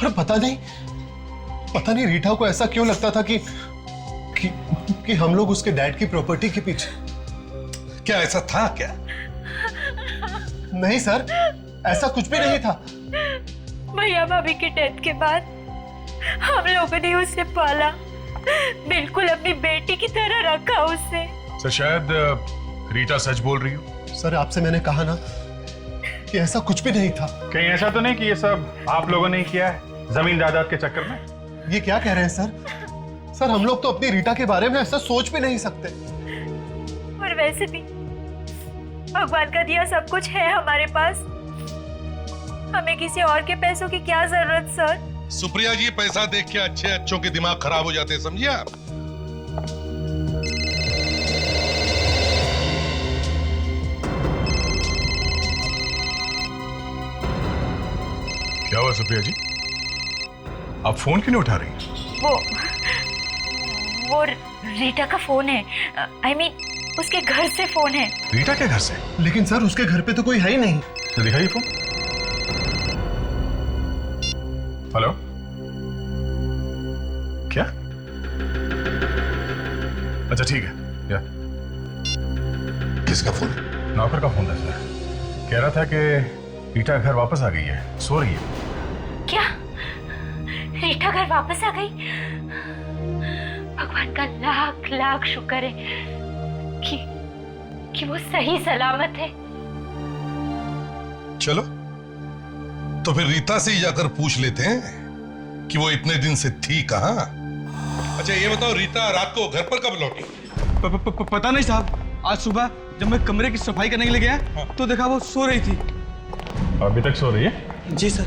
Sir पता नहीं रीटा को ऐसा क्यों लगता था कि हम लोग उसके डैड की प्रॉपर्टी के पीछे। क्या ऐसा था क्या? नहीं सर, ऐसा कुछ भी नहीं था। भैया भाभी के डेथ के बाद हम लोगों ने उसे पाला, बिल्कुल अपनी बेटी की तरह रखा उसे। सर शायद रीटा सच बोल रही हो। सर आपसे मैंने कहा ना कि ऐसा कुछ भी नहीं था। कहीं ऐसा तो नहीं कि ये सब आप लोगों ने किया है जमीन जायदाद के चक्कर में? ये क्या कह रहे हैं सर? सर हम लोग तो अपनी रीटा के बारे में ऐसा सोच भी नहीं सकते। और वैसे भी भगवान का दिया सब कुछ है हमारे पास, हमें किसी और के पैसों की क्या जरूरत सर? सुप्रिया जी, पैसा देख के अच्छों के दिमाग खराब हो जाते हैं, समझिए आप। क्या हुआ सुप्रिया जी, आप फोन क्यों नहीं उठा रही? वो रीटा का फोन है। I mean, उसके घर से फोन है। रीटा के घर से? लेकिन सर उसके घर पे तो कोई है ही नहीं। तो दिखाइए फोन। हेलो, क्या? अच्छा ठीक है। क्या? किसका फोन? नौकर का फोन था सर, कह रहा था कि रीटा घर वापस आ गई है, सो रही है। क्या? रीटा घर वापस आ गई? भगवान का लाख लाख शुक्र है कि वो सही सलामत है। चलो तो फिर रीता से ही जाकर पूछ लेते हैं कि वो इतने दिन से थी कहां। अच्छा ये बताओ, रीता रात को घर पर कब लौटी? पता नहीं साहब, आज सुबह जब मैं कमरे की सफाई करने के लिए गया तो देखा वो सो रही थी। अभी तक सो रही है? जी सर।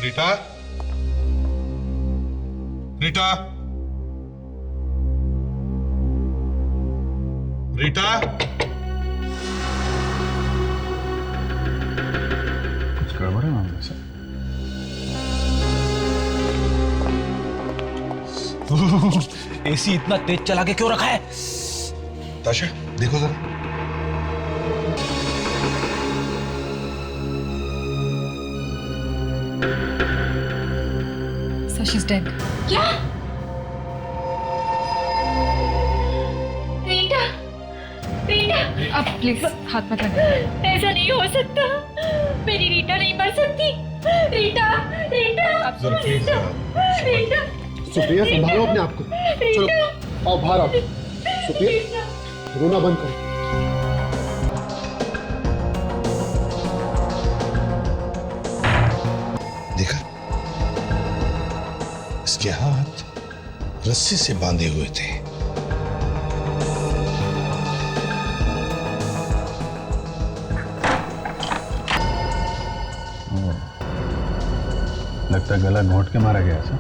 रीटा, रीटा, रीटा, कुछ गड़बड़ है मामले से? एसी इतना तेज चला के क्यों रखा है? ताशा देखो जरा। So she's dead. क्या? रीटा, रीटा, अब प्लीज हाथ मत लगाइए। ऐसा नहीं हो सकता। मेरी रीटा नहीं मर सकती। रीटा, रीटा, रीटा, रीटा। सुप्रिया संभालो अपने आप को। चलो आओ बाहर आओ। सुप्रिया रोना बंद करो। देखा, इसके हाथ रस्सी से बांधे हुए थे। लगता है गला घोंट के मारा गया था।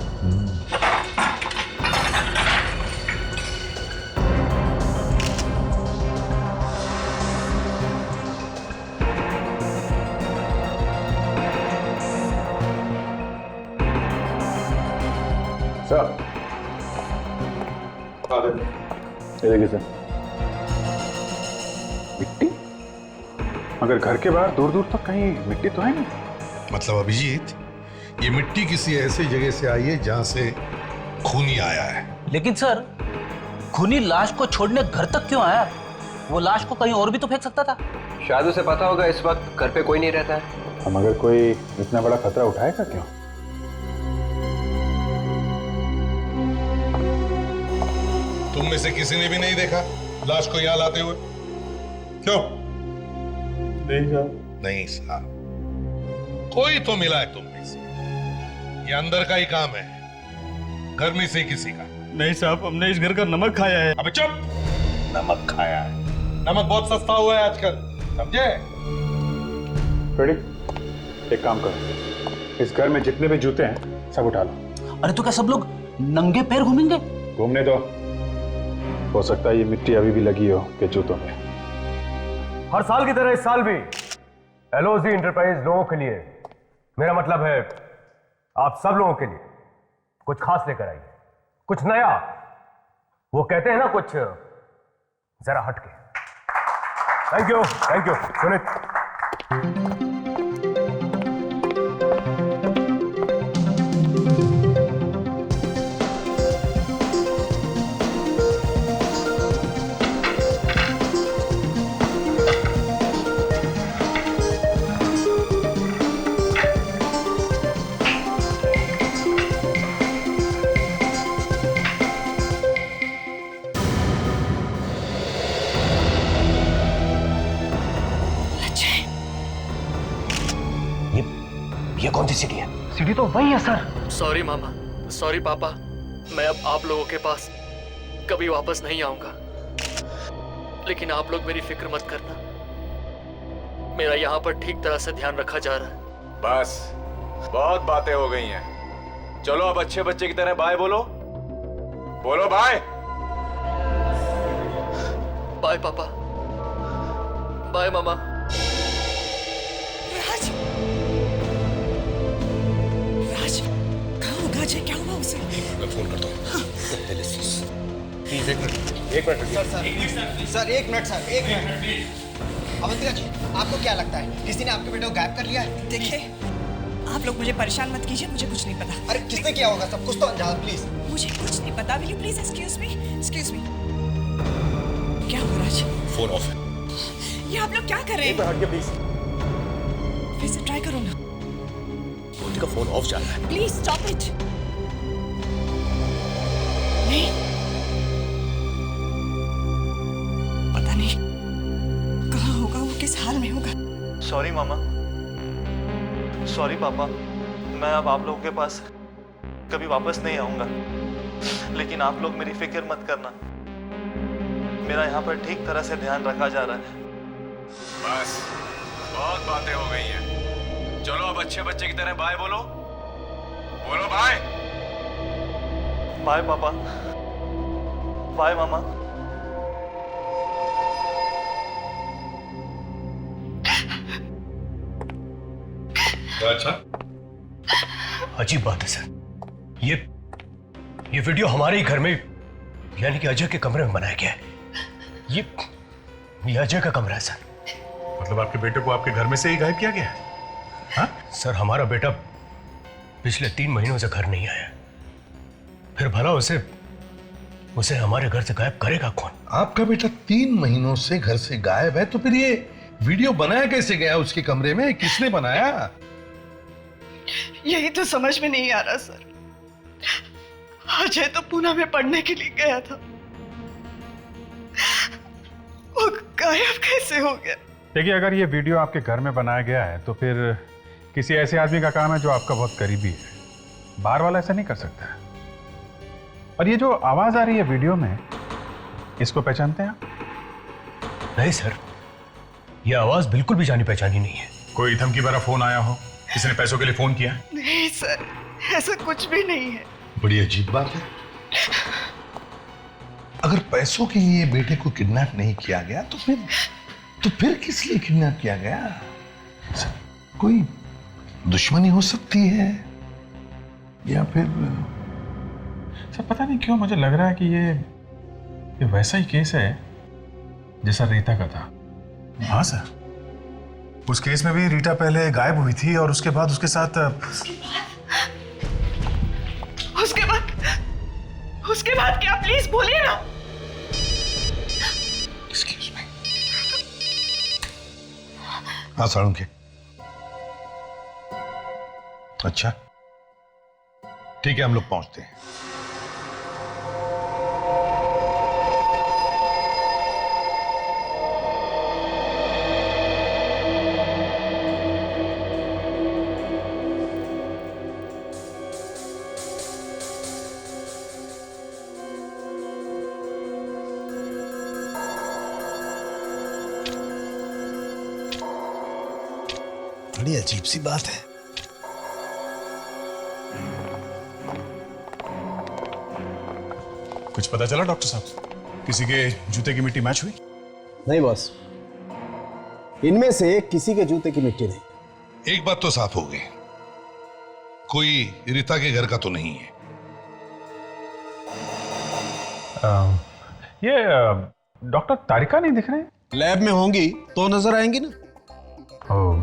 सर ये देखिए सर, मिट्टी, मगर घर के बाहर दूर दूर तक कहीं मिट्टी तो है नहीं। मतलब अभिजीत, ये मिट्टी किसी ऐसी जगह से आई है जहां से खूनी आया है। लेकिन सर, खूनी लाश को छोड़ने घर तक क्यों आया? वो लाश को कहीं और भी तो फेंक सकता था। शायद उसे पता होगा इस वक्त घर पे कोई नहीं रहता है। हम अगर कोई इतना बड़ा खतरा उठाएगा क्यों? तुम में से किसी ने भी नहीं देखा लाश को यहां लाते हुए? क्यों? नहीं साहब। नहीं साहब, कोई तो मिला है तुम में से। ये अंदर का ही काम है, घर में से किसी का नहीं साहब, हमने इस घर का नमक खाया है। अबे चुप! नमक खाया है? नमक बहुत सस्ता हुआ है आजकल, समझे? रेडी? एक काम करो, इस घर में जितने भी जूते हैं सब उठा लो। अरे तो क्या सब लोग नंगे पैर घूमेंगे? घूमने दो, हो सकता है ये मिट्टी अभी भी लगी हो के जूतों में। हर साल की तरह इस साल भी एलओजी इंटरप्राइज लोगों के लिए, मेरा मतलब है आप सब लोगों के लिए कुछ खास लेकर आई, कुछ नया। वो कहते हैं ना, कुछ जरा हटके। Thank you Sunit. ये कौन सी सीढ़ी है? सीढ़ी तो वही है सर। सॉरी मामा, सॉरी पापा, मैं अब आप लोगों के पास कभी वापस नहीं आऊंगा। लेकिन आप लोग मेरी फिक्र मत करना, मेरा यहाँ पर ठीक तरह से ध्यान रखा जा रहा है। बस बहुत बातें हो गई हैं, चलो अब अच्छे बच्चे की तरह बाय बोलो। बोलो बाय। बाय पापा, बाय मामा। राज, राज कहाँ होगा अजय? क्या हुआ उसे? मैं फोन करता हूँ। एक मिनट सर, एक मिनट सर, एक मिनट। अवंतिका जी, आपको क्या लगता है किसी ने आपके बेटे को गायब कर लिया है? देखिए, आप लोग मुझे परेशान मत कीजिए, मुझे कुछ नहीं पता। अरे किसने किया होगा? सब कुछ तो अंजान, प्लीज। मुझे कुछ नहीं पता। Will you please excuse me? Excuse me. क्या हो राज? फोन ऑफ है। ये आप लोग क्या कर रहे हैं? हट के प्लीज। फिर से ट्राई करो ना। मोदी का फोन ऑफ जा रहा है। Please stop it. नहीं, पता नहीं कहाँ होगा वो, किस हाल में होगा। सॉरी मामा, सॉरी पापा, मैं अब आप लोगों के पास कभी वापस नहीं आऊंगा। लेकिन आप लोग मेरी फिक्र मत करना, मेरा यहाँ पर ठीक तरह से ध्यान रखा जा रहा है। बस बहुत बातें हो गई हैं, चलो अब अच्छे बच्चे की तरह बाय बोलो। बोलो बाय। बाय पापा, बाय मामा। अच्छा, अजीब बात है सर, ये वीडियो हमारे ही घर में, यानी कि अजय के कमरे में बनाया गया है। ये अजय का कमरा है सर। मतलब आपके बेटे को आपके घर में से ही गायब किया गया है? हाँ? सर, हमारा बेटा पिछले 3 महीनों से घर नहीं आया, फिर भला उसे हमारे घर से गायब करेगा कौन? आपका बेटा 3 महीनों से घर से गायब है, तो फिर ये वीडियो बनाया कैसे गया उसके कमरे में? किसने बनाया? यही तो समझ में नहीं आ रहा सर। अजय तो पूना में पढ़ने के लिए गया था, वो गायब कैसे हो गया? देखिए, अगर ये वीडियो आपके घर में बनाया गया है तो फिर किसी ऐसे आदमी का काम है जो आपका बहुत करीबी है। बाहर वाला ऐसा नहीं कर सकता है। और ये जो आवाज आ रही है वीडियो में, इसको पहचानते हैं आप? नहीं सर, ये आवाज बिल्कुल भी जानी पहचानी नहीं है। कोई धमकी भरा फोन आया हो, किसी ने पैसों के लिए फोन किया? नहीं सर, ऐसा कुछ भी नहीं है। बड़ी अजीब बात है। अगर पैसों के लिए बेटे को किडनैप नहीं किया गया तो फिर किस लिए किडनैप किया गया? कोई दुश्मनी हो सकती है, या फिर सर पता नहीं क्यों मुझे लग रहा है कि ये वैसा ही केस है जैसा रीता का था। हाँ सर, उस केस में भी रीटा पहले गायब हुई थी और उसके बाद उसके साथ उसके बाद क्या? प्लीज बोलिए ना। Excuse me. हाँ साळुंखे। अच्छा ठीक है, हम लोग पहुंचते हैं। बड़ी अजीब सी बात है। कुछ पता चला डॉक्टर साहब? किसी के जूते की मिट्टी मैच हुई? नहीं बॉस, इनमें से किसी के जूते की मिट्टी नहीं। एक बात तो साफ हो गई, कोई रीता के घर का तो नहीं है। ये डॉक्टर तारिका नहीं दिख रहे? लैब में होंगी तो नजर आएंगी ना। ओह,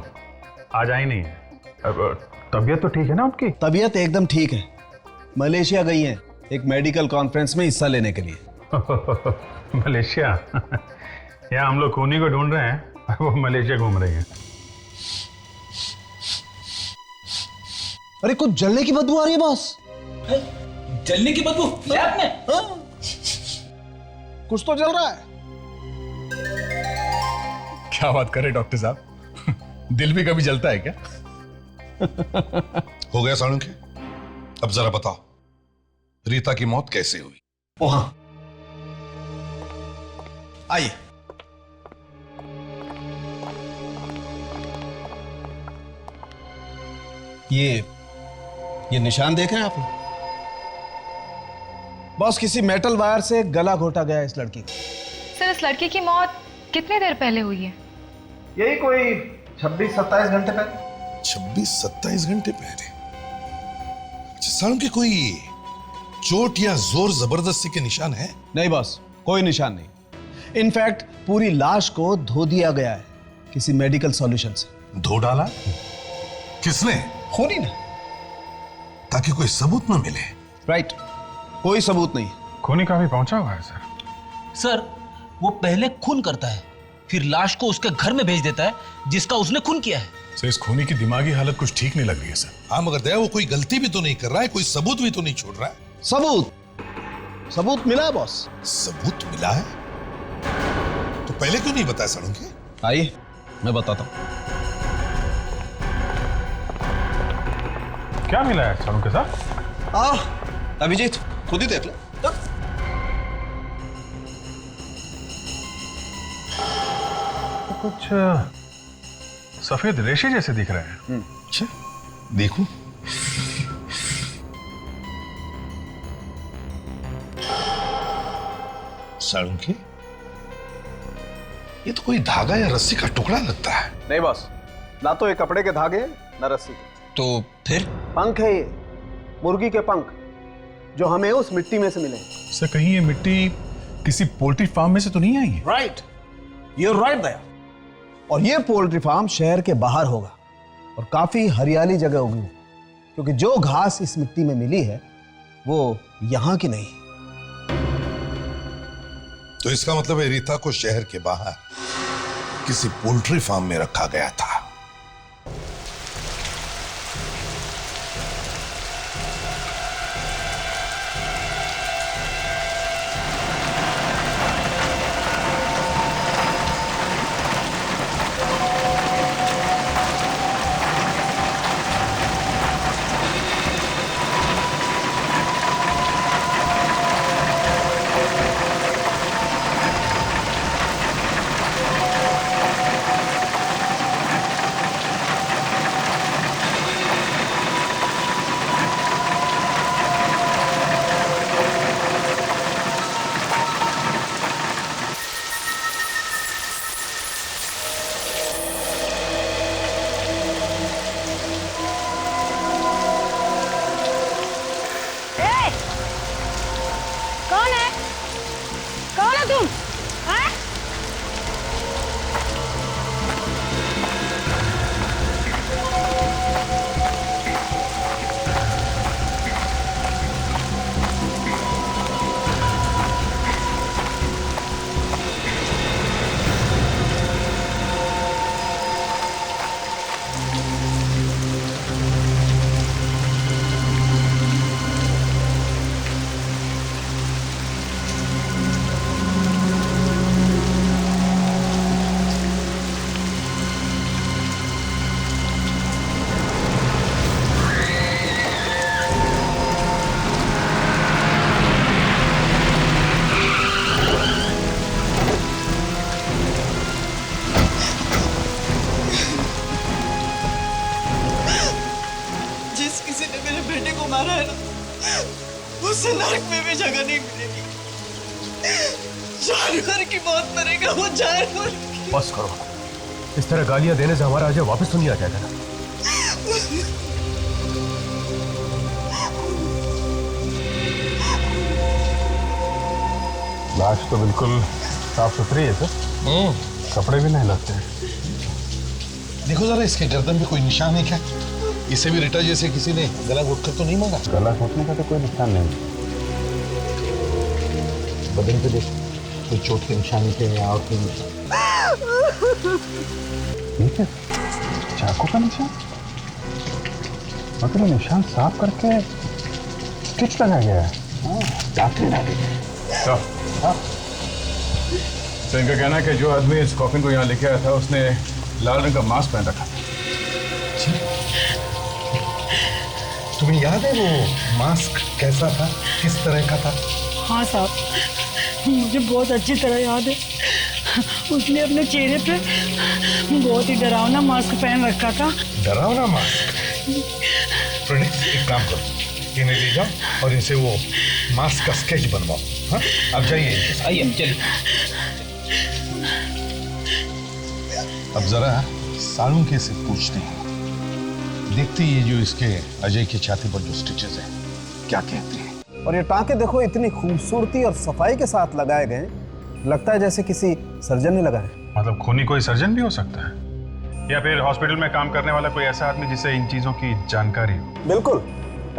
आज आई नहीं है। तबीयत तो ठीक है ना उनकी? तबीयत एकदम ठीक है, मलेशिया गई हैं एक मेडिकल कॉन्फ्रेंस में हिस्सा लेने के लिए। मलेशिया? यहाँ हम लोग खूनी को ढूंढ रहे हैं, वो मलेशिया घूम रही है। अरे कुछ जलने की बदबू आ रही है बॉस। जलने की बदबू लैब में? हाँ? कुछ तो जल रहा है। क्या बात करे डॉक्टर साहब, दिल भी कभी जलता है क्या? हो गया साळुंखे? अब जरा बताओ, रीता की मौत कैसे हुई? ओ हाँ, आइए। ये निशान देख रहे हैं आप? बॉस, किसी मेटल वायर से गला घोटा गया इस लड़की का। सर, इस लड़की की मौत कितनी देर पहले हुई है? यही कोई 26-27 घंटे पहले। 26-27 घंटे पहले? अच्छा साळुंखे, कोई चोट या जोर जबरदस्ती के निशान है? नहीं बॉस, कोई निशान नहीं। इनफैक्ट पूरी लाश को धो दिया गया है किसी मेडिकल सॉल्यूशन से। धो डाला? किसने? खूनी ना। ताकि कोई सबूत न मिले। राइट, कोई सबूत नहीं। खूनी का भी पहुंचा हुआ है सर। सर, वो पहले खून करता है, फिर लाश को उसके घर में भेज देता है जिसका उसने खून किया है। सर, इस खूनी की दिमागी हालत कुछ ठीक नहीं लग रही है सर। हाँ मगर दया, वो कोई गलती भी तो नहीं कर रहा है, कोई सबूत भी तो नहीं छोड़ रहा है। सबूत मिला है बॉस। सबूत मिला है? तो पहले क्यों नहीं बताया साळुंखे? आइए मैं बताता हूं। क्या मिला है साळुंखे साहब? अभिजीत खुद ही देख लो। कुछ सफेद रेशे जैसे दिख रहे हैं। अच्छा, देखो। साळुंखे, ये तो कोई धागा या रस्सी का टुकड़ा लगता है। नहीं बॉस, ना तो ये कपड़े के धागे ना रस्सी के। तो फिर? पंख है ये, मुर्गी के पंख, जो हमें उस मिट्टी में से मिले। सर, कहीं ये मिट्टी किसी पोल्ट्री फार्म में से तो नहीं आई है? राइट, यूर राइट दया। और ये पोल्ट्री फार्म शहर के बाहर होगा और काफी हरियाली जगह होगी, क्योंकि जो घास इस मिट्टी में मिली है वो यहां की नहीं। तो इसका मतलब है रीता को शहर के बाहर किसी पोल्ट्री फार्म में रखा गया था। मारा है ना, उससे नरक में भी जगह नहीं मिलेगी। जानवर की मौत मरेगा वो, जानवर की। बस करो, इस तरह गालियां देने से हमारा अजय वापस तो नहीं आ जाएगा ना? लाश तो बिल्कुल साफ सुथरी है सर, कपड़े भी नहीं लगते हैं। देखो जरा इसके गर्दन पे कोई निशान है क्या? इसे भी रिटा जैसे किसी ने गला घोटकर तो नहीं मारा? गला घोटने का तो कोई निशान नहीं। बदन पे देख, कोई चोट के निशान थे या और कोई निशान? ठीक है, चाकू का निशान, मतलब निशान साफ करके स्टिच लगा गया है। डॉक्टर डाले तो इनका कहना है कि जो आदमी इस कॉफिन को यहाँ लेके आया था उसने लाल रंग का मास्क पहन रखा था। तुम्हें याद है वो मास्क कैसा था, किस तरह का था? हाँ साहब, मुझे बहुत अच्छी तरह याद है। उसने अपने चेहरे पे बहुत ही डरावना मास्क पहन रखा था। डरावना मास्क? फ्रेडी, एक काम करो, इन्हें ले जाओ और इनसे वो मास्क का स्केच बनवाओ। हाँ, अब जाइए। आइए चलिए। अब जरा साळुंखे से पूछते हैं, देखते ही ये जो इसके अजय की छाती पर जो स्टिचेस हैं क्या कहते हैं। और ये टांके देखो, इतनी खूबसूरती और सफाई के साथ लगाए गए, लगता है जैसे किसी सर्जन ने लगाए। मतलब खूनी कोई सर्जन भी हो सकता है, या फिर हॉस्पिटल में काम करने वाला कोई ऐसा आदमी जिसे इन चीजों की जानकारी हो। बिल्कुल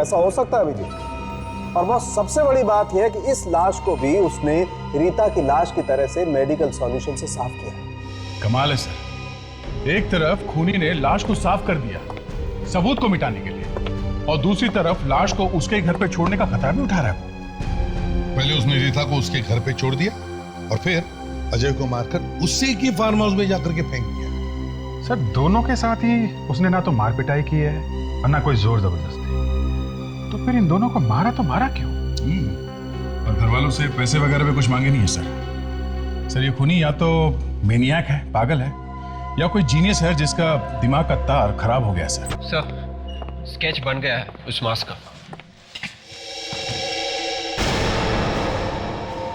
ऐसा हो सकता है अभिजीत। और वो सबसे बड़ी बात यह है कि इस लाश को भी उसने रीता की लाश की तरह से मेडिकल सॉल्यूशन से साफ किया। कमाल है सर, एक तरफ खूनी ने लाश को साफ कर दिया सबूत को मिटाने के लिए, और दूसरी तरफ लाश को उसके घर पे छोड़ने का खतरा भी उठा रहा है। पहले उसने रीता को उसके घर पे छोड़ दिया और फिर अजय को मारकर उसी की फार्म हाउस में जाकर के फेंक दिया। सर दोनों के साथ ही उसने ना तो मार पिटाई की है और ना कोई जोर जबरदस्ती, तो फिर इन दोनों को मारा तो मारा क्यों? और घर वालों से पैसे वगैरह भी कुछ मांगे नहीं है सर। ये खूनी या तो मेनियाक है, पागल है, या कोई जीनियस है जिसका दिमाग का तार खराब हो गया सर। स्केच बन गया है उस मास्क का।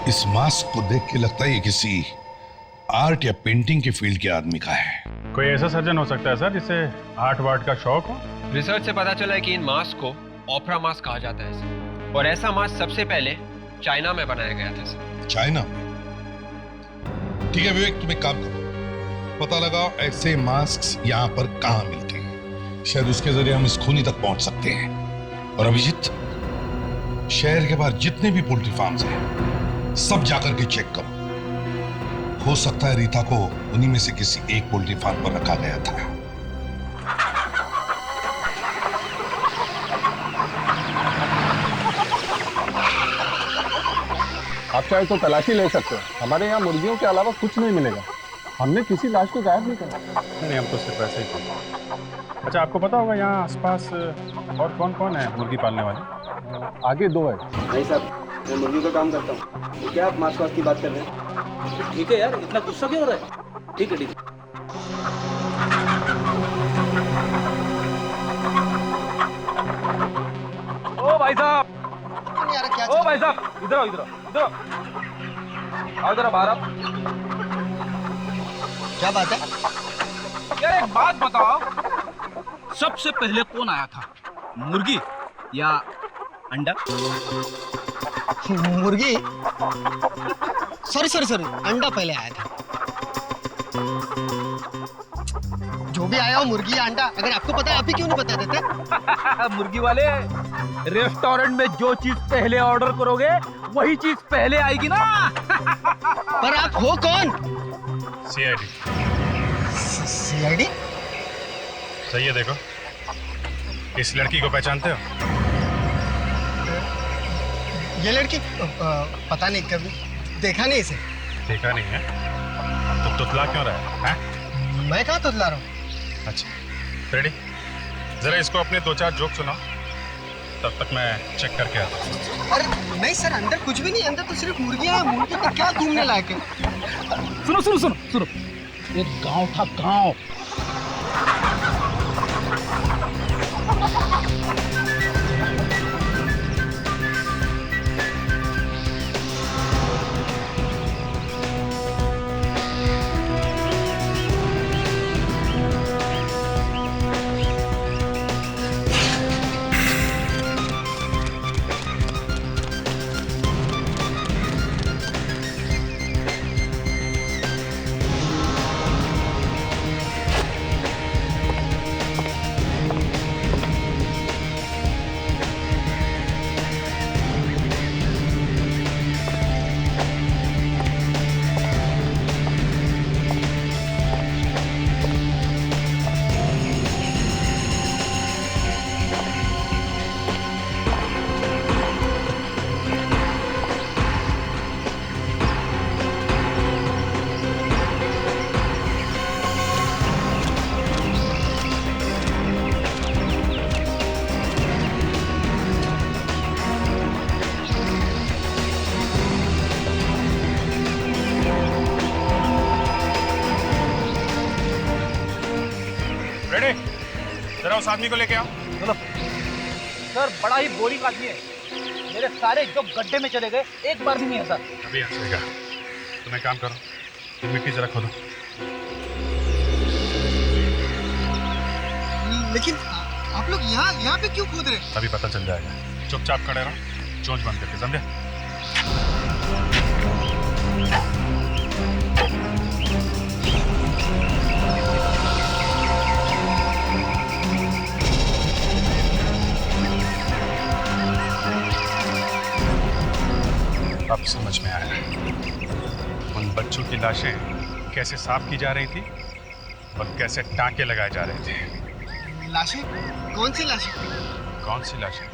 इस मास्क को देख के लगता है ये किसी आर्ट या पेंटिंग के फील्ड के आदमी का है। कोई ऐसा सर्जन हो सकता है सर जिसे आर्ट वार्ट का शौक हो। रिसर्च से पता चला है कि इन मास्क को ओपरा मास्क कहा जाता है सर, और ऐसा मास्क सबसे पहले चाइना में बनाया गया था सर। चाइना में? ठीक है विवेक, तुम एक काम करो, पता लगाओ ऐसे मास्क यहाँ पर कहाँ मिलते हैं, शायद उसके जरिए हम इस खूनी तक पहुंच सकते हैं। और अभिजीत, शहर के बाहर जितने भी पोल्ट्री फार्म्स हैं सब जाकर के चेक करो, हो सकता है रीता को उन्हीं में से किसी एक पोल्ट्री फार्म पर रखा गया था। आप चाहे तो तलाशी ले सकते हैं, हमारे यहाँ मुर्गियों के अलावा कुछ नहीं मिलेगा। हमने किसी लाश को गायब नहीं करा। नहीं, हम तो सिर्फ ऐसे ही करते। अच्छा, आपको पता होगा यहाँ आसपास और कौन कौन है मुर्गी पालने वाले? आगे दो है। नहीं साहब, मैं मुर्गी का काम करता हूँ। तो क्या आप मांस वास की बात कर रहे हैं? ठीक है यार, इतना गुस्सा क्यों हो रहा है? ठीक है ठीक है। ओ भाई साहब, ओ भाई साहब, इधर आओ, इधर आओ, इधर आओ, आओ जरा बाहर आओ। क्या बात है? यार एक बात बताओ, सबसे पहले कौन आया था, मुर्गी या अंडा? मुर्गी? सॉरी, अंडा पहले आया था। जो भी आया हो, मुर्गी या अंडा, अगर आपको पता है आप ही क्यों नहीं बता देते? मुर्गी वाले, रेस्टोरेंट में जो चीज पहले ऑर्डर करोगे वही चीज पहले आएगी ना। पर आप हो कौन? सीआईडी। सीआईडी? सही है, देखो इस लड़की को पहचानते हो? ये लड़की पता नहीं, कभी देखा नहीं इसे। देखा नहीं है तो तुतला क्यों रहा है? मैं कहाँ तुतला रहा हूँ? अच्छा रेडी, जरा इसको अपने 2-4 जोक सुनाओ, तब तक मैं चेक करके आता हूँ। अरे नहीं सर, अंदर कुछ भी नहीं, अंदर तो सिर्फ मुर्गियाँ हैं। मुर्गी पे क्या घूमने लायक है? सुनो, एक गांव था, गांव। जरा उस आदमी को लेके आओ। चलो सर, बड़ा ही बोरिंग आदमी है। मेरे सारे जो गड्ढे में चले गए, एक बार भी नहीं आता। अभी हंसेगा। तुम एक काम करो, ये मिट्टी जरा खोदो। लेकिन आप लोग यहाँ पे क्यों कूद रहे? अभी पता चल जाएगा। चुपचाप खड़े रहो, चोंच बंद करके, समझे? अब समझ में आया उन बच्चों की लाशें कैसे साफ की जा रही थी और कैसे टांके लगाए जा रहे थे। लाशें? कौन सी लाशें? कौन सी लाशें?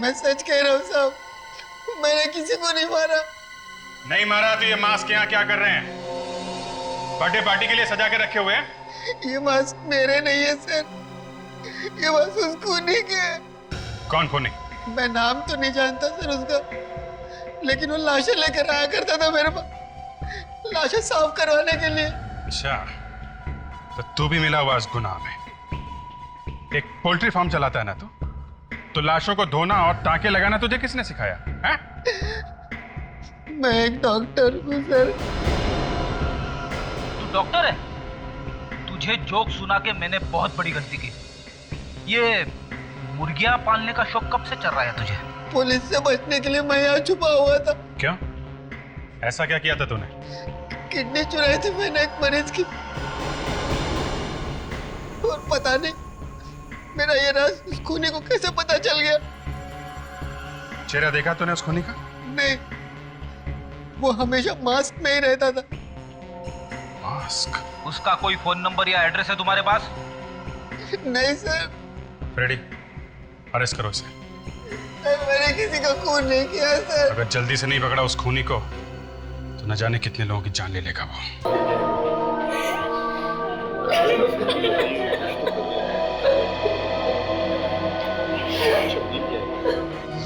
मैं सच कह रहा हूँ साहब, मैंने किसी को नहीं मारा। नहीं मारा तो ये मास्क यहाँ क्या कर रहे हैं? बर्थडे पार्टी के लिए सजा के रखे हुए हैं? ये मास्क मेरे नहीं है सर, ये मास्क उस खूनी के है। कौन खूनी? मैं नाम तो नहीं जानता सर उसका, लेकिन वो लाशें लेकर आया करता था मेरे पास, लाशें साफ करवाने के लिए। अच्छा, तो तू भी मिला हुआ इस गुनाह में। एक पोल्ट्री फार्म चलाता है ना तू, तो लाशों को धोना और टांके लगाना तुझे किसने सिखाया है? मैं एक डॉक्टर हूँ सर। तू डॉक्टर है? तुझे जोक सुना के मैंने बहुत बड़ी गलती की। ये मुर्गियां पालने का शौक कब से चल रहा है तुझे? पुलिस से बचने के लिए मैं यहाँ छुपा हुआ था। क्यों? ऐसा क्या किया था तूने? किडनी चुराई थी मैंने एक मरीज की, और पता नहीं मेरा ये राज उस खूनी को कैसे पता चल गया। चेहरा देखा तूने उस खूनी का? नहीं, वो हमेशा मास्क में ही रहता था। मास्क? उसका कोई फोन नंबर या एड्रेस है तुम्हारे पास? नहीं सर। फ्रेडी, अरेस्ट करो इसे। मैंने किसी का खून नहीं किया सर। अगर जल्दी से नहीं पकड़ा उस खूनी को तो न जाने कितने लोगों की जान ले लेगा वो।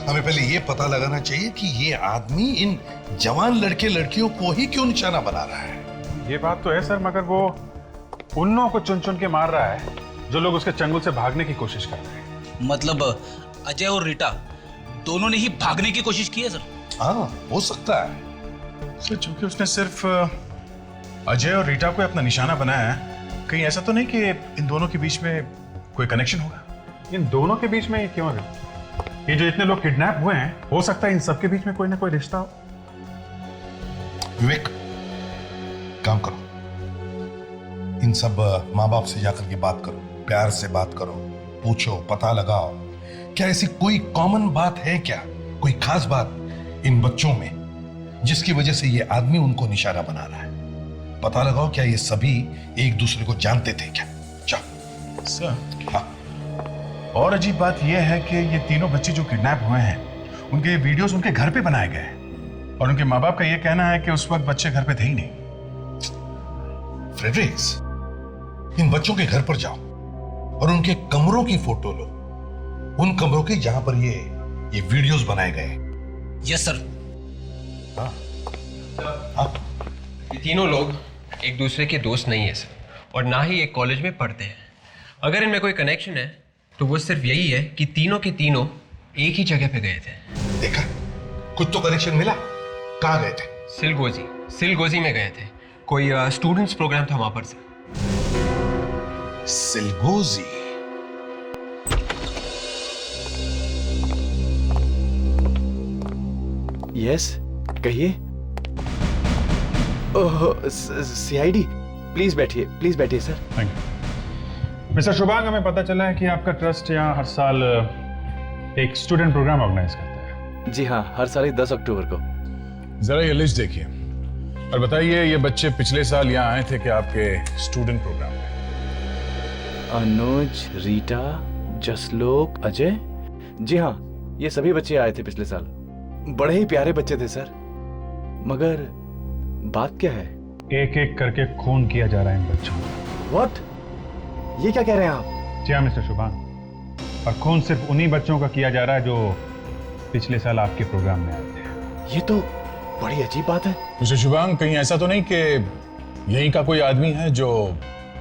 हमें पहले ये पता लगाना चाहिए कि ये आदमी इन जवान लड़के लड़कियों को ही क्यों निशाना बना रहा है। ये बात तो है सर, मगर वो उन लोगों को चुन चुन के मार रहा है जो लोग उसके चंगुल से भागने की कोशिश कर रहे हैं। मतलब अजय और रीटा दोनों ने ही भागने की कोशिश की है सर? हाँ, हो सकता है सर, चूंकि उसने सिर्फ अजय और रीटा को अपना निशाना बनाया है, कहीं ऐसा तो नहीं कि इन दोनों के बीच में कोई कनेक्शन होगा? इन दोनों के बीच में ये क्यों है? ये जो इतने लोग किडनैप हुए हैं, हो सकता है इन सबके बीच में कोई ना कोई रिश्ता हो। विवेक, काम करो, इन सब माँ बाप से जाकर के बात करो, प्यार से बात करो, पूछो, पता लगाओ, क्या ऐसी कोई कॉमन बात है क्या, कोई खास बात इन बच्चों में जिसकी वजह से ये आदमी उनको निशाना बना रहा है? पता लगाओ, क्या ये सभी एक दूसरे को जानते थे क्या? जाओ सर। हाँ। और अजीब बात यह है कि ये तीनों बच्चे जो किडनैप हुए हैं, उनके वीडियोस उनके घर पे बनाए गए हैं, और उनके माँ बाप का यह कहना है कि उस वक्त बच्चे घर पे थे ही नहीं। फ्रेडरिक्स, इन बच्चों के घर पर जाओ और उनके कमरों की फोटो लो, उन कमरों की जहां पर ये वीडियोस बनाए गए। Yes sir. हाँ। ये तीनों लोग एक दूसरे के दोस्त नहीं है सर, और ना ही एक कॉलेज में पढ़ते हैं। अगर इनमें कोई कनेक्शन है तो वो सिर्फ यही है कि तीनों के तीनों एक ही जगह पे गए थे। देखा, कुछ तो कनेक्शन मिला। कहाँ गए थे? सिलगोजी में गए थे। कोई स्टूडेंट्स प्रोग्राम था वहां पर से। सिलगोजी? यस, कहिए। ओह, सीआईडी, प्लीज बैठिए sir. Thank you. Mister Shubhang, हमें पता चला है कि आपका ट्रस्ट यहाँ हर साल एक स्टूडेंट प्रोग्राम ऑर्गेनाइज करता है। जी हाँ, हर साल 10 अक्टूबर को। जरा ये लिस्ट देखिए और बताइए, ये बच्चे पिछले साल यहाँ आए थे कि आपके स्टूडेंट प्रोग्राम में? अनुज, रीटा, जसलोक, अजय। जी हाँ, ये सभी बच्चे आए थे पिछले साल। बड़े ही प्यारे बच्चे थे सर। मगर बात क्या है? एक एक करके खून किया जा रहा है इन बच्चों को। व्हाट? ये क्या कह रहे हैं आप? जी हाँ मिस्टर शुभांग, और खून सिर्फ उन्हीं बच्चों का किया जा रहा है जो पिछले साल आपके प्रोग्राम में आए थे। ये तो बड़ी अजीब बात है। मिस्टर शुभांग, कहीं ऐसा तो नहीं कि यहीं का कोई आदमी है जो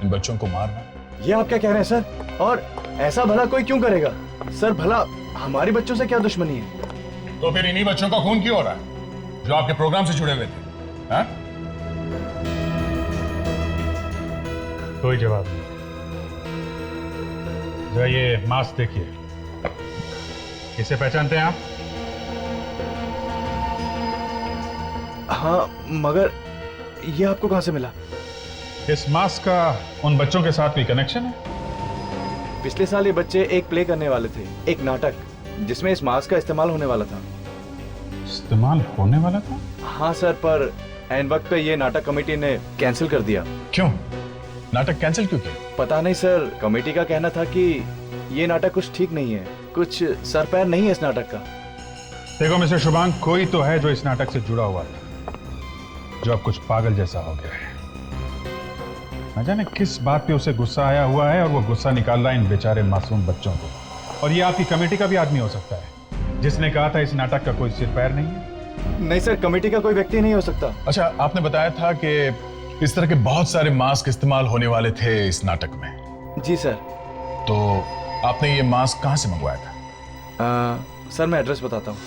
इन बच्चों को मार रहा है? ये आप क्या कह रहे हैं सर? और ऐसा भला कोई क्यों करेगा? सर भला हमारे बच्चों से क्या दुश्मनी है? तो फिर इन्हीं बच्चों का खून क्यों हो रहा है जो आपके प्रोग्राम से जुड़े हुए थे? हाँ? कोई जवाब नहीं। जरा ये मास्क देखिए, इसे पहचानते हैं आप? हाँ, मगर ये आपको कहां से मिला? इस मास्क का उन बच्चों के साथ कोई कनेक्शन है? पिछले साल ये बच्चे एक प्ले करने वाले थे, एक नाटक, जिसमें इस मास्क का इस्तेमाल होने वाला था। इस्तेमाल होने वाला था? हाँ सर, पर ऐन वक्त पे ये नाटक कमेटी ने कैंसिल कर दिया। क्यों? नाटक कैंसिल क्यों किया? पता नहीं सर, कमेटी का कहना था कि ये नाटक कुछ ठीक नहीं है, कुछ सर पैर नहीं है इस नाटक का। देखो मिस्टर शुभांग, कोई तो है जो इस नाटक से जुड़ा हुआ था, जो अब कुछ पागल जैसा हो गया है। न जाने किस बात पे उसे गुस्सा आया हुआ है और वो गुस्सा निकाल रहा है इन बेचारे मासूम बच्चों को। और ये आपकी कमेटी का भी आदमी हो सकता है, जिसने कहा था इस नाटक का कोई सिर पैर नहीं है। नहीं सर, कमेटी का कोई व्यक्ति नहीं हो सकता। अच्छा, आपने बताया था कि इस तरह के बहुत सारे मास्क इस्तेमाल होने वाले थे इस नाटक में। जी सर। तो आपने ये मास्क कहां से मंगवाया था? सर मैं एड्रेस बताता हूँ।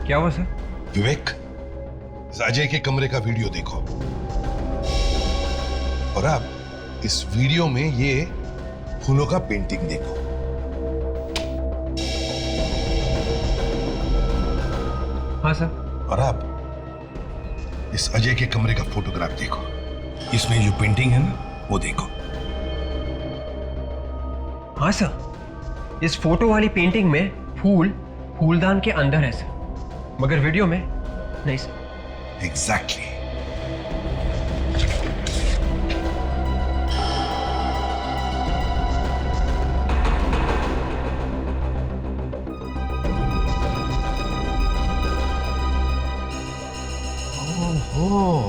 क्या हुआ सर? विवेक, अजय के कमरे का वीडियो देखो और अब इस वीडियो में ये फूलों का पेंटिंग देखो। हाँ सर। और अब इस अजय के कमरे का फोटोग्राफ देखो, इसमें जो पेंटिंग है ना वो देखो। हाँ सर, इस फोटो वाली पेंटिंग में फूलदान के अंदर है सर, मगर वीडियो में नहीं सर। एग्जैक्टली। हो।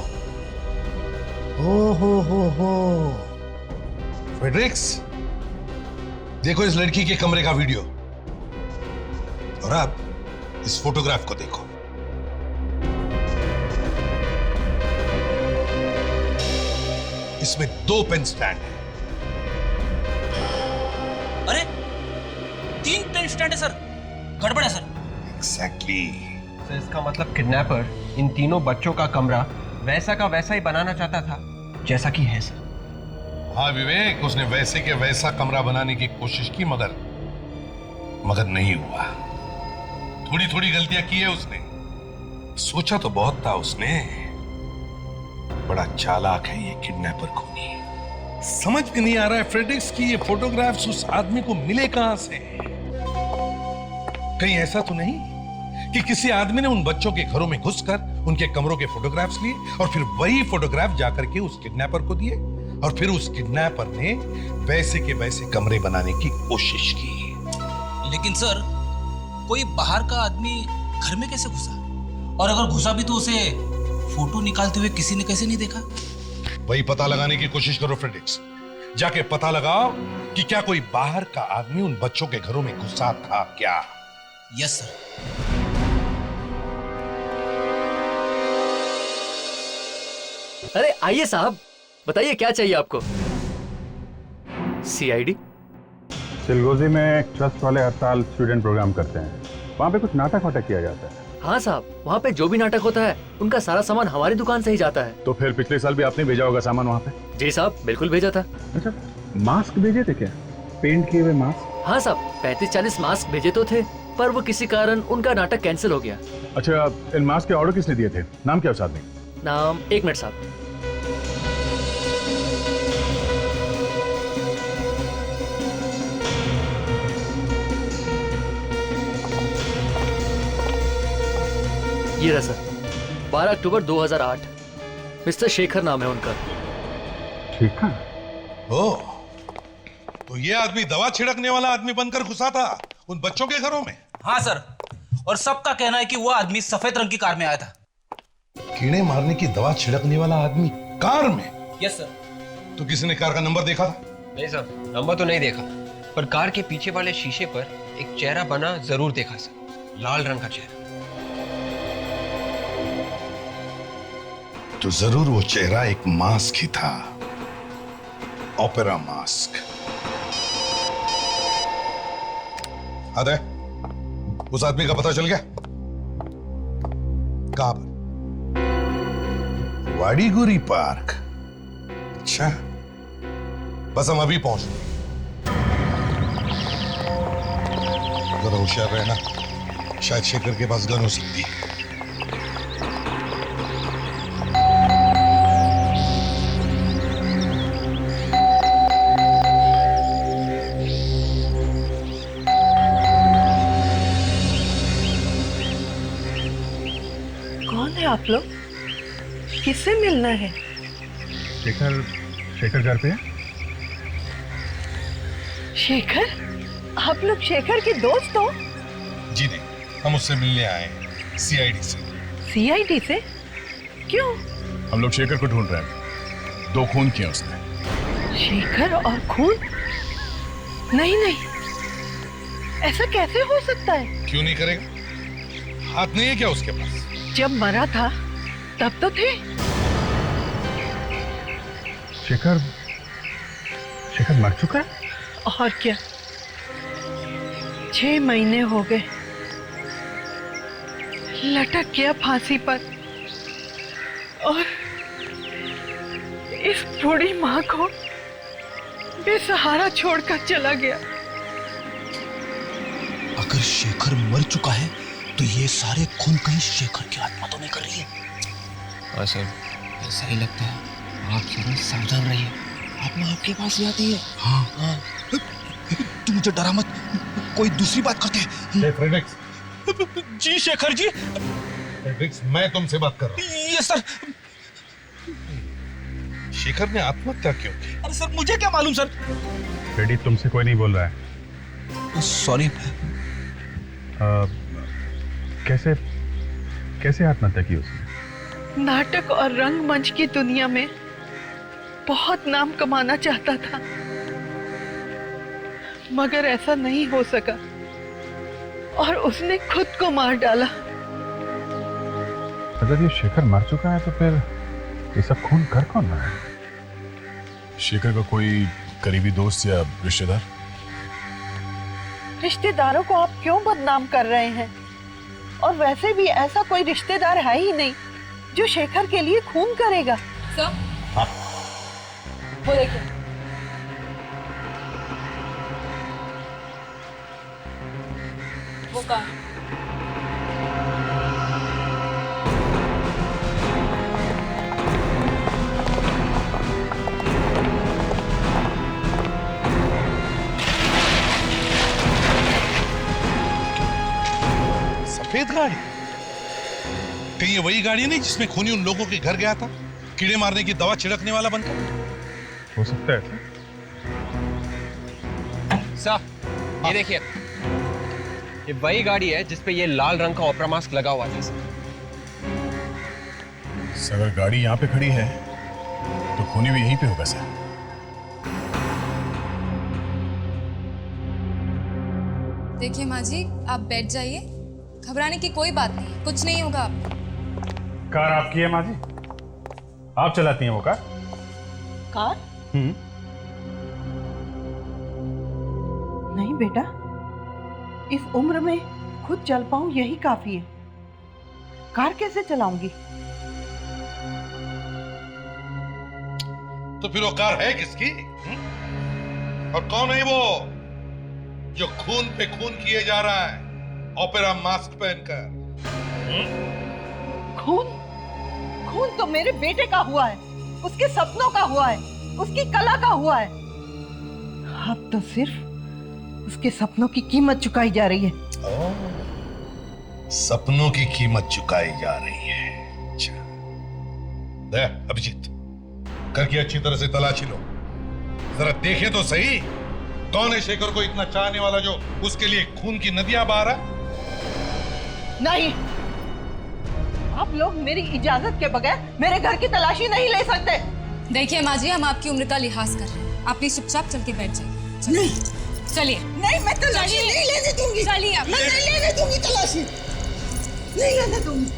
फ्रेडरिक्स, देखो इस लड़की के कमरे का वीडियो और अब इस फोटोग्राफ को देखो। इसमें 2 पेन स्टैंड है। अरे 3 पेन स्टैंड है सर, गड़बड़ है सर। एग्जैक्टली। सर इसका मतलब किडनैपर इन तीनों बच्चों का कमरा वैसा का वैसा ही बनाना चाहता था जैसा कि है सर। हाँ विवेक, उसने वैसे के वैसा कमरा बनाने की कोशिश की मगर नहीं हुआ। थोड़ी थोड़ी गलतियां की है उसने, सोचा तो बहुत था उसने। बड़ा चालाक है ये किडनैपर खूनी। समझ में नहीं आ रहा है फ्रेडरिक्स की ये फोटोग्राफ्स उस आदमी को मिले कहां से। कहीं ऐसा तो नहीं कि किसी आदमी ने उन बच्चों के घरों में घुसकर उनके कमरों के फोटोग्राफ्स लिए और फिर वही फोटोग्राफ जाकर के उस किडनैपर को दिए और फिर उस किडनैपर ने वैसे के वैसे कमरे बनाने की कोशिश की। लेकिन सर, कोई बाहर का आदमी घर में कैसे घुसा? और अगर घुसा भी तो उसे फोटो निकालते हुए किसी ने कैसे नहीं देखा? वही पता लगाने की कोशिश करो फ्रेडरिक्स। जाके पता लगाओ कि क्या कोई बाहर का आदमी उन बच्चों के घरों में घुसा था क्या। Yes sir. अरे आइए साहब, बताइए क्या चाहिए आपको? सीआईडी? चिलगोजी में एक ट्रस्ट वाले हर साल स्टूडेंट प्रोग्राम करते हैं, वहाँ पे कुछ नाटक वाटक किया जाता है। हाँ साहब, वहाँ पे जो भी नाटक होता है उनका सारा सामान हमारी दुकान से ही जाता है। तो फिर पिछले साल भी आपने भेजा होगा सामान वहाँ पे? जी साहब, बिल्कुल भेजा था। अच्छा, मास्क भेजे थे क्या? पेंट किए हुए मास्क? हाँ साहब, 35-40 मास्क भेजे तो थे, पर वो किसी कारण उनका नाटक कैंसिल हो गया। अच्छा, इन मास्क के ऑर्डर किसने दिए थे? नाम क्या उस आदमी? नाम, 1 मिनट साहब। ये रहा सर, 12 अक्टूबर 2008। मिस्टर शेखर नाम है उनका। शेखर? ओ, तो ये आदमी दवा छिड़कने वाला आदमी बनकर घुसा था उन बच्चों के घरों में? हाँ सर, और सबका कहना है कि वो आदमी सफेद रंग की कार में आया था। कीड़े मारने की दवा छिड़कने वाला आदमी कार में? Yes sir. तो किसी ने कार का नंबर देखा था? नहीं सर, नंबर तो नहीं देखा, पर कार के पीछे वाले शीशे पर एक चेहरा बना जरूर देखा सर, लाल रंग का चेहरा। तो जरूर वो चेहरा एक मास्क ही था, ओपेरा मास्क। अरे, उस आदमी का पता चल गया? कहां पर? वाडीगुरी पार्क। अच्छा, बस हम अभी पहुंच गए। जरा होशियार रहना, शायद शेखर के पास गन हो सकती है। कौन है आप लोग? किससे मिलना है? शेखर घर पे है? शेखर? आप लोग शेखर के दोस्त हो? जी नहीं, हम उससे मिलने आए हैं, सीआईडी से। सीआईडी से? क्यों? हम लोग शेखर को ढूंढ रहे हैं। 2 खून किए उसने। शेखर और खून? नहीं नहीं, ऐसा कैसे हो सकता है? क्यों नहीं करेगा? हाथ नहीं है क्या उसके पास? जब मरा था तब तो थे। शेखर मर चुका है? और क्या, 6 महीने हो गए, लटक गया फांसी पर, और इस बूढ़ी माँ को बेसहारा छोड़कर चला गया। अगर शेखर मर चुका है तो ये सारे खून कहीं शेखर की आत्मा तो नहीं कर रही है? हाँ सर, ऐसा ही लगता है। आप जरूर सावधान रहिए, आत्मा आपके पास ही आती है। हाँ हाँ, तू मुझे डरा मत, कोई दूसरी बात करते हैं। फ्रेडरिक्स। जी शेखर जी। फ्रेडरिक्स, मैं तुमसे बात कर रहा हूँ। ये सर। शेखर ने आत्महत्या क्यों की? अरे सर, मुझे क्या मालूम सर। रेडी, तुमसे कोई नहीं बोल रहा है। सॉरी। कैसे आत्महत्या की उसने? नाटक और रंगमंच की दुनिया में बहुत नाम कमाना चाहता था, मगर ऐसा नहीं हो सका और उसने खुद को मार डाला। अगर ये शेखर मर चुका है तो फिर ये सब खून कर कौन रहा है? शेखर का कोई करीबी दोस्त या रिश्तेदार? रिश्तेदारों को आप क्यों बदनाम कर रहे हैं? और वैसे भी ऐसा कोई रिश्तेदार है ही नहीं जो शेखर के लिए खून करेगा। सर, हाँ। वो देखिए। वो कार। सफेद गाड़ी? कहीं ये वही गाड़ी नहीं जिसमें खूनी उन लोगों के घर गया था, कीड़े मारने की दवा छिड़कने वाला बनकर? हो सकता है सर, ये देखिए, ये वही गाड़ी है जिसपे ये लाल रंग का ओपेरा मास्क लगा हुआ था सर। अगर गाड़ी यहाँ पे खड़ी है तो खूनी भी यहीं पे होगा सर। देखिए माँ जी, आप बैठ जाइए, घबराने की कोई बात नहीं, कुछ नहीं होगा आपको। कार आपकी है माँ जी? आप चलाती हैं वो कार? कार? नहीं बेटा, इस उम्र में खुद चल पाऊं यही काफी है। कार कैसे चलाऊंगी? तो फिर वो कार है किसकी? और कौन है वो जो खून पे खून किए जा रहा है ओपेरा मास्क पहनकर? खून? खून तो मेरे बेटे का हुआ है, उसके सपनों का हुआ है, उसकी कला का हुआ है। अब तो सिर्फ उसके सपनों की कीमत चुकाई जा रही है। सपनों की कीमत चुकाई जा रही है। अच्छा दे अभिजीत, घर की अच्छी तरह से तलाशी लो, जरा देखे तो सही कौन है शेखर को इतना चाहने वाला जो उसके लिए खून की नदियां बहा रहा। नहीं, आप लोग मेरी इजाजत के बगैर मेरे घर की तलाशी नहीं ले सकते। देखिए माँ जी, हम आपकी उम्र का लिहाज कर रहे हैं, आप प्लीज चुपचाप चल के बैठ जाइए। नहीं, चलिए। नहीं, मैं तलाशी नहीं लेने दूंगी। चलिए आप। मैं नहीं लेने दूंगी तलाशी, नहीं लेने दूंगी।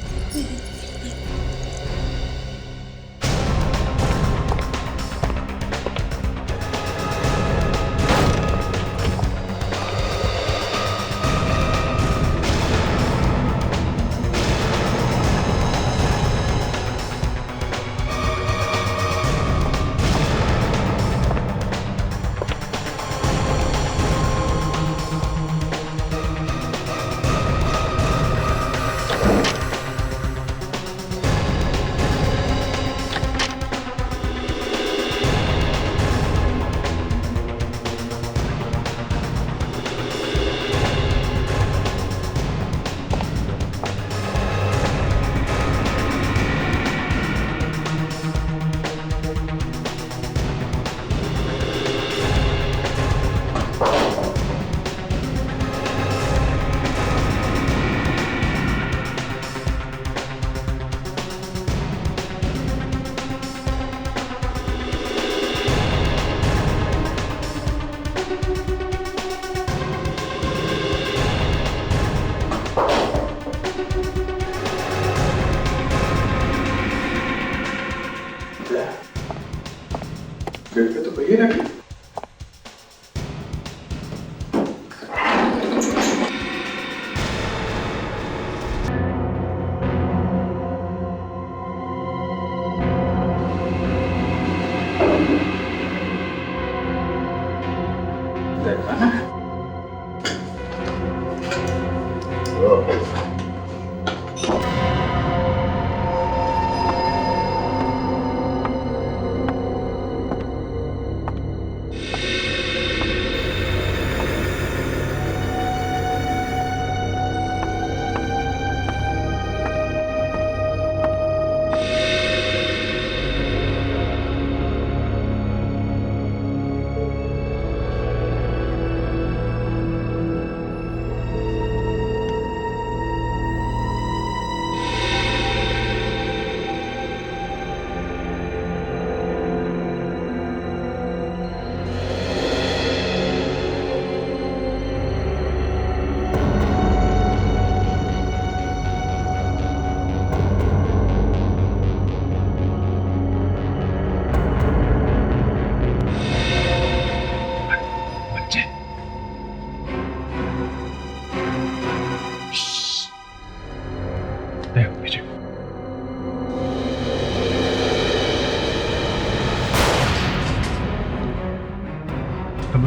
तो कहिए ना।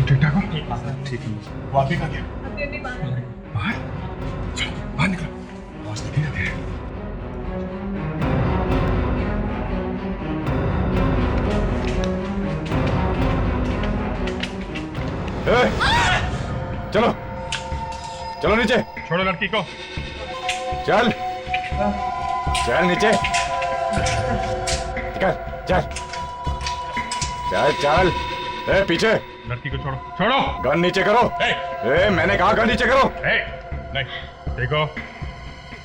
ठीक ठाक हो? ठीक है। वो आप भी कहाँ गया? बाहर? चलो बाहर निकलो, आवाज नहीं आती है। चलो चलो नीचे। छोड़ो लड़की को। चल चल नीचे। चल चल चल चल। ए पीछे। लड़की को छोड़ो, छोड़ो। गन नीचे करो। ए मैंने कहा गन नीचे करो। नहीं, देखो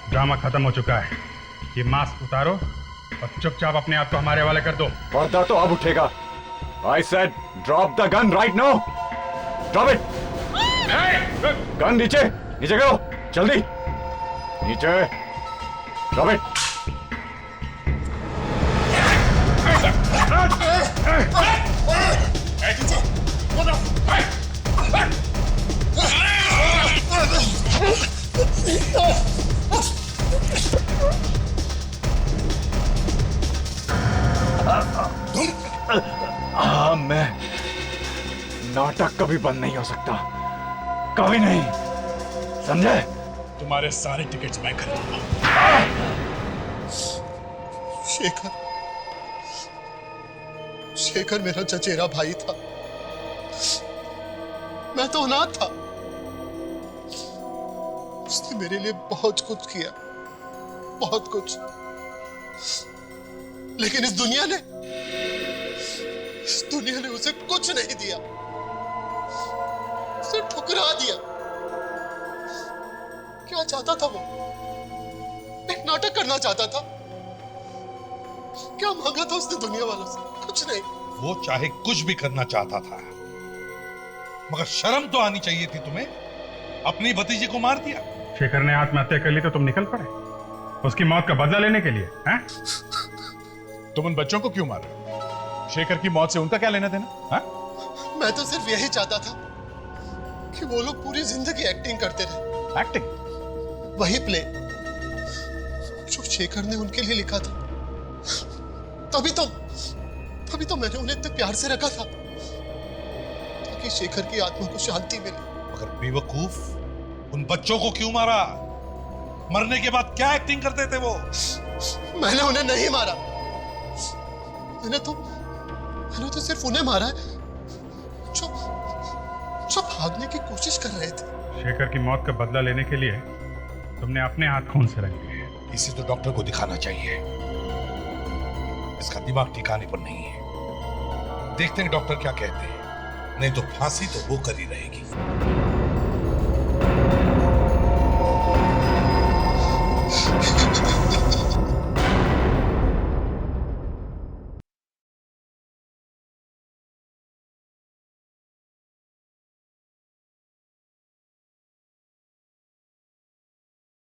ड्रामा खत्म हो चुका है, ये मास्क उतारो और चुपचाप अपने आप को हमारे हवाले कर दो। पर्दा तो अब उठेगा। I said drop the gun right now. Drop it. Gun नीचे, नीचे करो, जल्दी नीचे। Drop it. हाँ, मैं नाटक कभी बंद नहीं हो सकता, कभी नहीं, समझे? तुम्हारे सारे टिकट्स मैं खरीदूंगा। शेखर, शेखर मेरा चचेरा भाई था, मैं तो अनाथ था। उसने मेरे लिए बहुत कुछ किया, बहुत कुछ। लेकिन इस दुनिया ने उसे कुछ नहीं दिया, उसे ठुकरा दिया। क्या चाहता था वो? एक नाटक करना चाहता था। क्या मांगा था उसने दुनिया वालों से? कुछ नहीं। वो चाहे कुछ भी करना चाहता था, मगर शर्म तो आनी चाहिए थी तुम्हें। अपनी भतीजी को मार दिया। शेखर ने आत्महत्या कर ली तो तुम निकल पड़े उसकी मौत का बदला लेने के लिए, हैं? तुम उन बच्चों को क्यों मार रहे हो? शेखर की मौत से उनका क्या लेना देना? हाँ? मैं तो सिर्फ यही चाहता था कि वो लोग पूरी जिंदगी एक्टिंग करते रहे। एक्टिंग? वही प्ले जो शेखर ने उनके लिए लिखा था। तभी तो मैंने उन्हें इतने प्यार से रखा था ताकि शेखर की आत्मा को शांति मिले। मगर बेवकूफ, उन बच्चों को क्यों मारा? मरने के बाद क्या एक्टिंग करते थे वो? मैंने उन्हें नहीं मारा। मैंने तो सिर्फ उन्हें मारा है जो भागने की कोशिश कर रहे थे। शेखर की मौत का बदला लेने के लिए तुमने अपने हाथ खून से रंगे हैं। इसे तो डॉक्टर को दिखाना चाहिए। इसका दिमाग ठिकाने पर नहीं है। देखते हैं डॉक्टर क्या कहते हैं। नहीं तो फांसी तो होकर ही रहेगी।